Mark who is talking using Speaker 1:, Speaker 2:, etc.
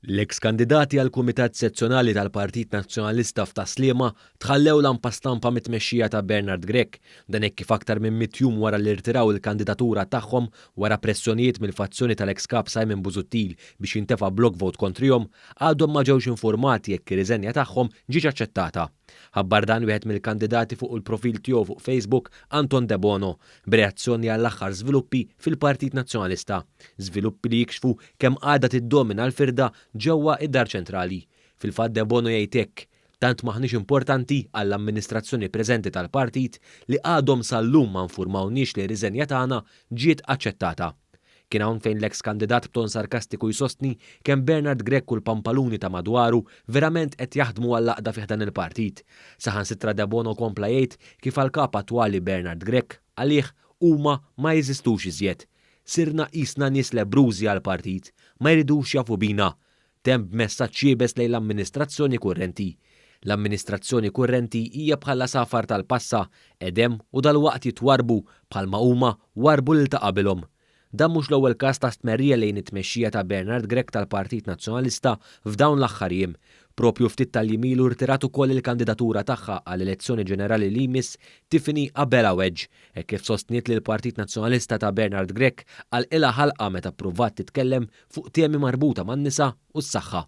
Speaker 1: L-eks kandidati għal Kumitat Sezzjonali tal-Partit Nazzjonalista f'Taslima tħallew lampa stampa mit-tmexxija ta' Bernard Grech, dan hekk kif aktar minn 100 jum wara li rtiraw il-kandidatura tagħhom wara pressjonijiet mill-fazzjoni tal-eks kap Simon Busuttil biex jintefa' block vote kontrihom, għadhom ma ġewx informati jekk ir-riżenja tagħhom ġiġ aċċettata. Ħabbar dan wieħed mill-kandidati fuq il-profil tiegħu fuq Facebook, Anton De Bono, b'reazzjoni għall-aħħar żviluppi fil-Partit Nazzjonalista. Żviluppi li jikxfu kemm għadha tiddomina l-firda ġewwa id-Dar Ċentrali. Fil-fatt De Bono jgħid hekk: tant maħniex importanti għall-amministrazzjoni preżenti tal-partit li għadhom sal-lum ma nfurmawniex li r-riżenja tagħna ġiet aċċettata. Kien hawn fejn l-eks kandidat b'ton sarkastiku jsostni kemm Bernard Grech u l-pampaluni ta' madwaru verament qed jaħdmu għall-laqda fih dan il-partit. Saħansitra De Bono kompla jgħid kif għall-kap attwali Bernard Grech għalih huma ma jeżistux iżjed. Sirna qisna nies lebrużi għall-partit, ma jridux jafu bina. Temp messaġġ jiebes lejn l-amministrazzjoni kurrenti. L-amministrazzjoni kurrenti hija bħala safar tal-passa, edem u dal-waqt jitwarbu bħalma huma warbu lil ta' qabilhom. Dan mhux l-ewwel każ ta' stmerrija lejn it-tmexxija ta' Bernard Grech tal-Partit Nazzjonalista f'dawn l-aħħar jiem. Propju ftit tal-jimilu rtirat ukoll il-kandidatura tagħha għall-elezzjoni ġenerali li jmiss Tiffany Abela Wedge, hekk kif sostniet li l-Partit Nazzjonalista ta' Bernard Grech għal ilha ħalqa meta pruvat titkellem fuq temi marbuta man-nisa u s-saħħa.